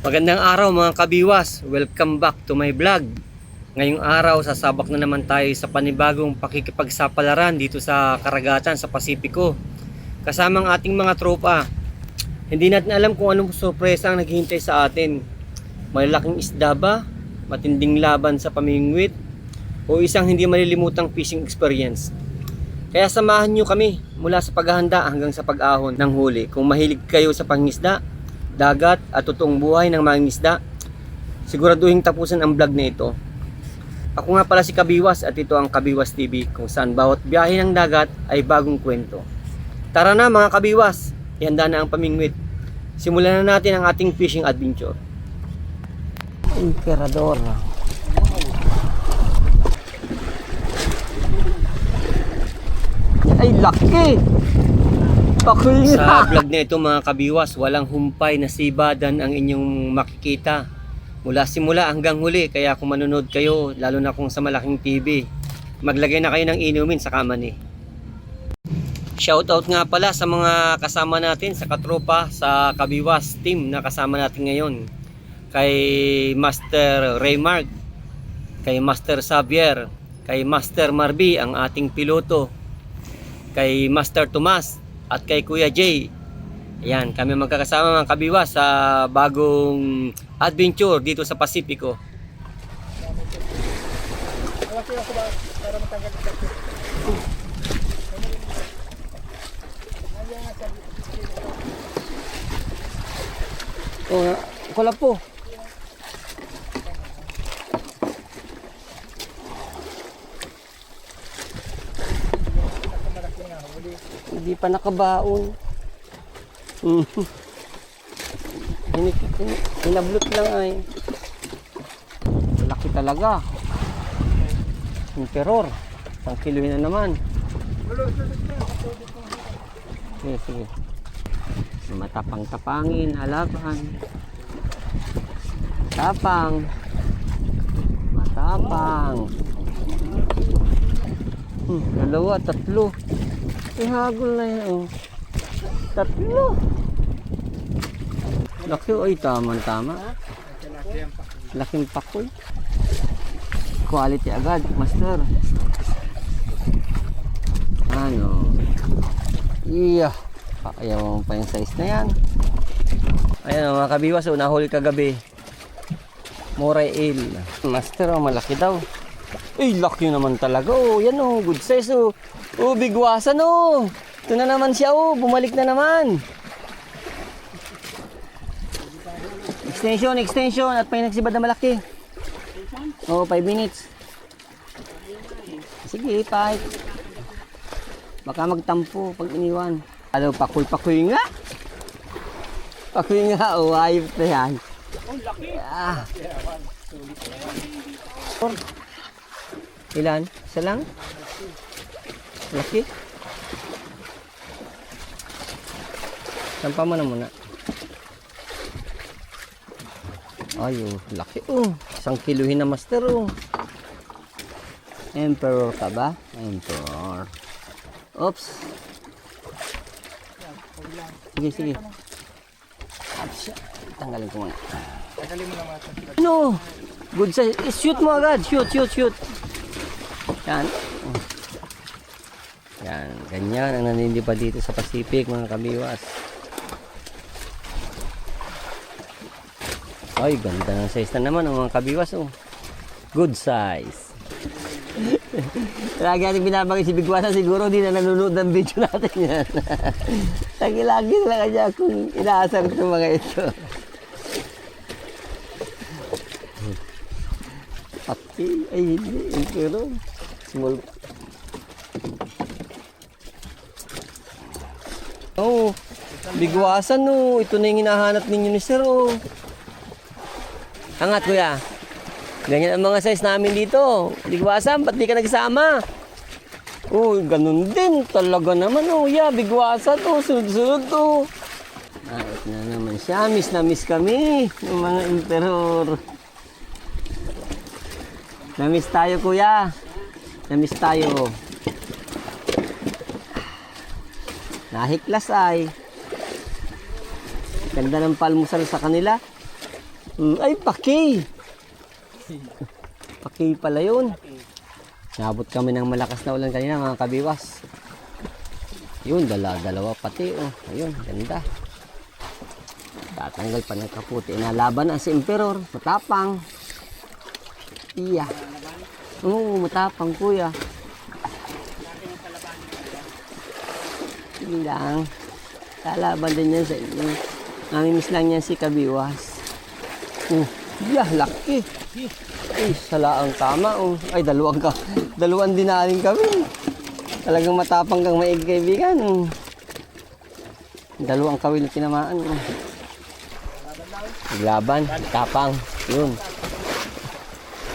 Magandang araw mga kabiwas, welcome back to my vlog. Ngayong araw sasabak na naman tayo sa panibagong pakikipagsapalaran dito sa karagatan sa Pasipiko. Kasama ang ating mga tropa. Hindi natin alam kung anong sorpresa ang naghihintay sa atin. Malalaking isda ba? Matinding laban sa pamingwit? O isang hindi malilimutang fishing experience? Kaya samahan nyo kami mula sa paghahanda hanggang sa pag-ahon ng huli. Kung mahilig kayo sa pangisda, dagat at totoong buhay ng mga isda, siguraduhin tapusin ang vlog na ito. Ako nga pala si Kabiwas at ito ang Kabiwas TV, kung saan bawat biyahe ng dagat ay bagong kwento. Tara na mga Kabiwas, ihanda na ang pamingwit. Simulan na natin ang ating fishing adventure. Emperador. Ay, laki! Sa vlog na ito mga Kabiwas, walang humpay na sibadan ang inyong makikita mula simula hanggang huli. Kaya kung manonood kayo, lalo na kung sa malaking TV, maglagay na kayo ng inumin sa kamani. Shoutout nga pala sa mga kasama natin sa katropa sa Kabiwas team na kasama natin ngayon. Kay Master Raymark, kay Master Xavier, kay Master Marby ang ating piloto, kay Master Tomas, at kay Kuya Jay. Ayan, kami magkakasama mga Kabiwas sa bagong adventure dito sa Pasipiko. Oh, kulap po. Hindi pa nakabaon. Hinablot lang ay. Laki talaga. Emperor. 1 kilo na naman. Sige, sige. Matapang-tapangin, halapan. Tapang. Matapang. Dalawa, tatlo. Ihagol na yan. Tatlo. Laki, ay tama-tama. Laking pakoy. Quality agad, master. Ano? Iya. Ayaw mo pa yung size na yan. Ayan mga Kabiwas, nahuli kagabi. Moray ale. Master, malaki daw. Ay, laki naman talaga. Oh, yan oh, good size oh. Oh, bigwasan oh. Ito na naman siya oh, bumalik na naman. Extension at may nagsibad na malaki. Oh, 5 minutes. Sige, 5. Baka magtampo pag iniwan. Ano, pakoy nga. Pakoy nga, oh, ayop na yan. Oh, laki. Ah. Ilan? Isa lang? Laki. Sampa mo na muna. Ay, oh, laki oh. 1 kiluhin na master oh. Emperor ka ba? Emperor. Oops. Sige, sige. Tanggalin ko muna. Tanggalin mo na muna. No. Good size. Shoot mo agad. Shoot. Yan. Yan. Ganyan ang naninipa dito sa Pacific mga Kabiwas. Ay, ganda ng size na naman ng mga Kabiwas oh. Good size. Lagi natin binabagay si Bigwasan, siguro di na nanonood ng video natin yan. Lagi-lagi na lang kanya kung inaasar ito mga ito. Pati, ay hindi, pero small. Oh, Bigwasan oh, ito na yung hinahanap ninyo ni Sir oh. Angat kuya. Ganyan ang mga size namin dito. Bigwasan, ba't di ka nagsama? Oh, ganun din. Talaga naman oh. Yeah, Bigwasan oh. Sunod-sunod oh. Ito na naman siya. Miss na miss kami ng mga emperor. Na-miss tayo kuya. Na-miss tayo. Nahiklas ay. Ganda ng palmusal sa kanila. Ay, paki! Paki pala yun. Nabot kami ng malakas na ulan kanina mga kabiwas. Yun, dalawa pati oh. Ayun, ganda. Tatanggal pa ng kaputi. Inalaban na si Emperor. Matapang. Iya. Oo, matapang kuya. Hindi lang. Lalaban din yan sa inyo. Namimiss lang yan si Kabiwas. Yeah, laki. Ay, sala ang tama. Ay, dalawang dinaling kami. Talagang matapang kang maigi kaibigan. Dalawang kawil na tinamaan. Naglaban, tapang. Yun.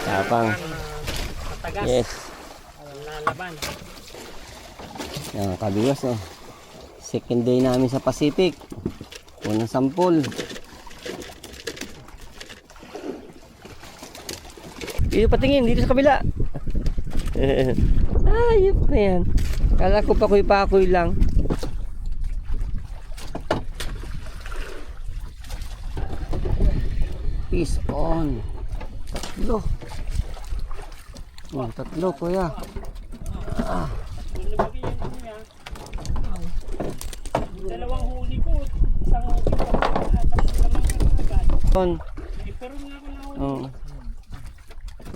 Tapang. Yes. Lalaban. Yan, Kabiwas oh. Second day namin sa Pacific. Unang sampol. Dito patingin, dito sa kabila. Ayop na yan. Kala ko pakoy-pakoy lang. Peace on. Tatlo. Tatlo kuya. Dalawang huli ko. Isang huli ko. On. Pero nga ako na huli. Oh.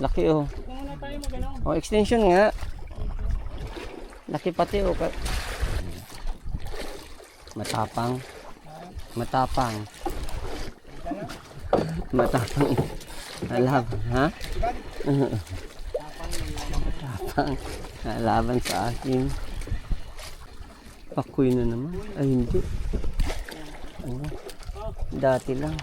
Laki oh. Kung muna tayo magano. Oh, extension nga. Laki pati oh. Matapang. Matapang. Matapang. Alab, ha? Matapang. Laban sa akin. Pakoy na naman. Ay, hindi. Oh, dati lang.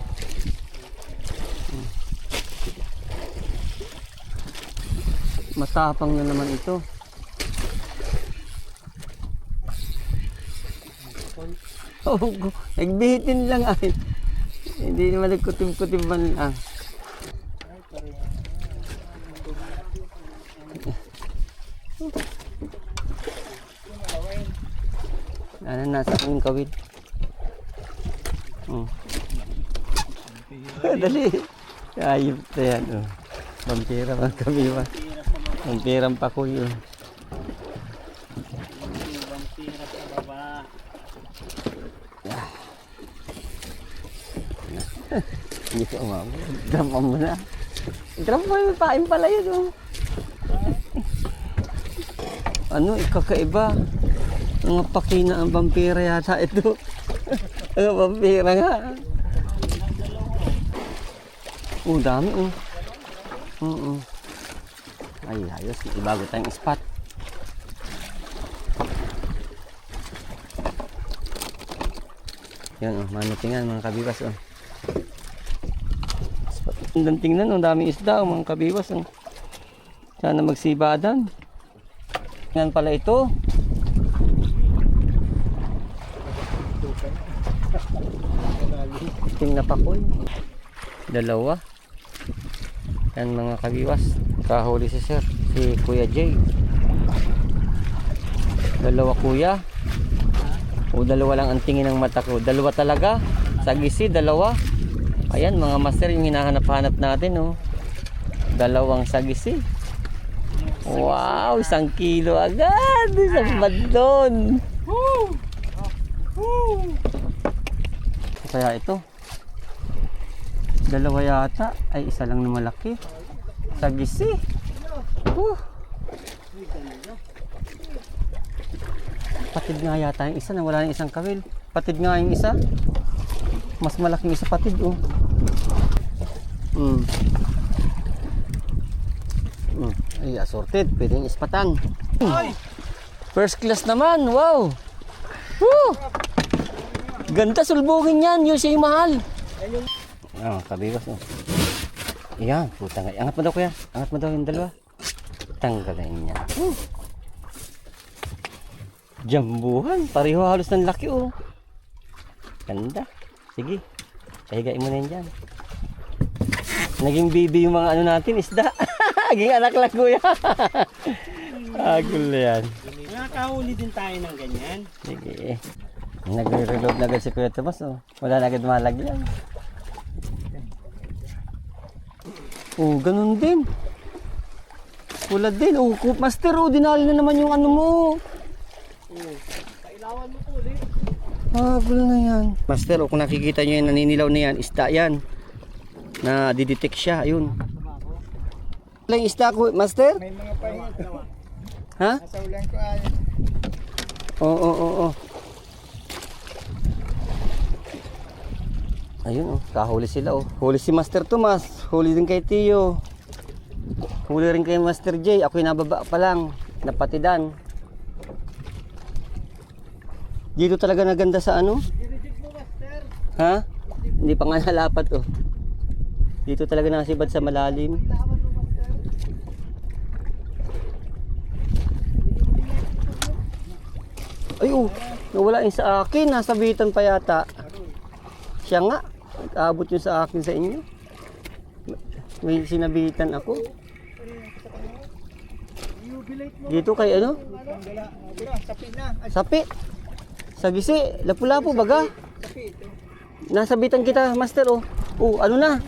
Matapang na naman ito. Oh, nagbihitin lang ay. Hindi naman nagkutib-kutib man lang. Ano nasa aking kawid? Dali. Ayop na yan. Vampira mga kabiwa. Vampirang pakoy. Vampira sa baba. Hindi ko umama. Drama mo na. Drama mo yung pain pala yun. Ano, ikakaiba. Mga pakina ang vampira yata ito. Ang vampira nga. Dami Ay, ayos. Ibago tayong spot. Yan manutingan mga kabiwas Ang tingnan, ang daming isda mga kabiwas Sana magsibadan. Yan pala ito. Tingnan pa ko. Dalawa. Yan mga kabiwas. Kahuli si sir, si Kuya Jay. Dalawa kuya. Dalawa lang ang tingin ng mata ko. Dalawa talaga. Sagisi, dalawa. Ayan mga master yung hinahanap-hanap natin Dalawang sagisi. Wow, 1 kilo agad. Isang badlon. Kaya ito. Dalawa yata. Ay, isa lang na malaki. Sagisi. Patid nga yata yung isa na wala ng isang kawil. Patid nga yung isa. Mas malaking isa patid Ay, assorted. Pwedeng ispatan. First class naman. Wow. Woo! Ganda sulbungin yan. Yun siya yung mahal. Kabiwas Yan, putang. Angat mo daw kuya. Angat mo daw yung dalawa. Tanggalin niya. Jambuhan. Pareho halos ng laki Ganda. Sige. Pahigain mo na yan dyan. Naging baby yung mga ano natin, isda. Naging anak lang kuya. Gulo yan. Nakakahuli din tayo ng ganyan. Sige. Nagre-reload na agad si Kuya Tomas Wala na agad malagyan. Oh, ganun din. Pula din. Oh, master, oh, dinali na naman yung ano mo. Kailangan mo po ulit. Ah, gulo na yan. Master, oh, kung nakikita nyo yan, naninilaw na yan, isda yan. Na didetect siya, ayun. Wala yung isda ko, master? May mga pahingit. Ha? Nasa ulan ko ay. Oo. Ayun, oh, kahuli sila, oh. Huli si Master Tomas, huli din kay Tio. Huli rin kay Master J. Ako'y nababa pa lang, napatidan. Dito talaga naganda sa ano? I-reject mo, master. Ha? Hindi pa nga nalapat, oh. Dito talaga nasibad sa malalim. Lawan mo, master. Ay, oh, nawala yun sa akin. Nasabitan pa yata. Siya nga. Nag-abot yun sa akin sa inyo. May sinabitan ako. I-jubilate mo. Dito kay ano? Ang gala. Bira, sapi na. Ay, Sapi. Sagisi. Lapu-lapu baga. sapi ito. Nasabitan kita, master, oh. Oh, ano na?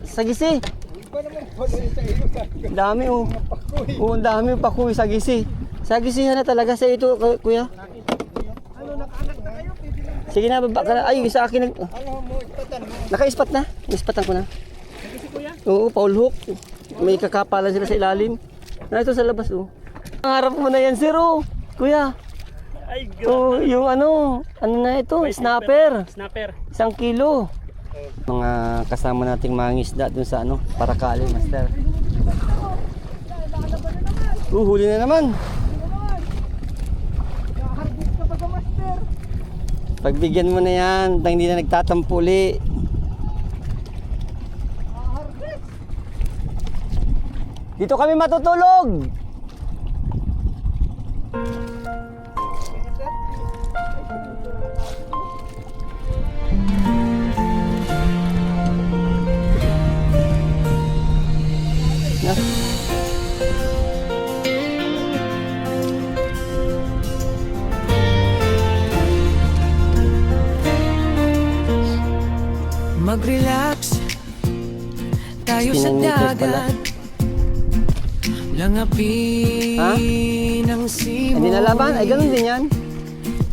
Sagisi. Iba naman huli sa iyo. Ang dami, oh. Pakoy. Oh, ang dami pa kuy sagisi. Sagisihan na talaga sa ito, kuya. Ano, nakaanak na kayo? Pwede lang. Sige na, baba ka na. Ay, sa akin. Ano mo, ipatan mo. Naka-ispat na. Ispatan ko na. Sige si kuya. Oo, Paul Hook. May kakapalan sila sa ilalim. Na ito sa labas, oh. Pangarap mo na yan, sir, oh. Kuya. Ay, Oh, yung ano na ito, snapper. Snapper. 1 kilo. Mga kasama nating mga isda dun sa ano, Parakali, master. Huli na naman. Nakaharbit ka pa sa master. Pagbigyan mo na yan, tang hindi na nagtatampuli. Nakaharbit. Dito kami matutulog. Na. Mag-relax tayo sa Pinangitis pala. dagat. Langapin Ha? ang simoy Hindi nalaban, ay ganun din yan.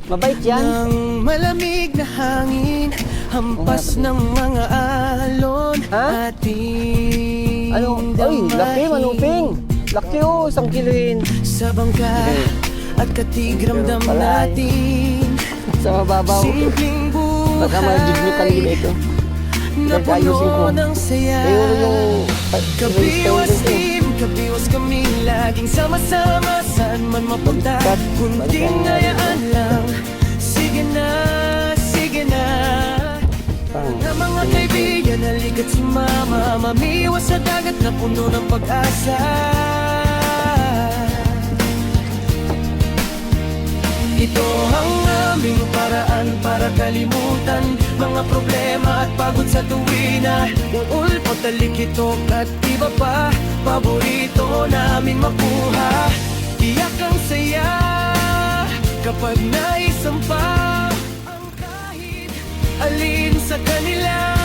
Mabait yan. ng malamig na hangin, hampas ng mga alon. Ha? Ating Ano? Ay, laki, damahin manuping. Laki, oh, 1 kiloin. sa bangka at katigramdam Pero pala, natin. Sa mababaw. Simpleng Baka mag-jigli pa buhay ito. na Ayusin ko. puno ng saya. Ayun yung Kabiwas team, kabiwas kami, laging sama-sama, saan man mapunta. Kunting ngayaan lang, sige na, sige na. Ng mga kaibigan, halika't sumama, mamiwas sa dagat na puno ng pag-asa. Ito ang aming paraan para kalimutan mga problema at pagod sa tuwina. Yung ulpo, talikitok at iba pa, paborito namin makuha. Tiyak ang saya kapag naisampa ang kahit alin sa kanila.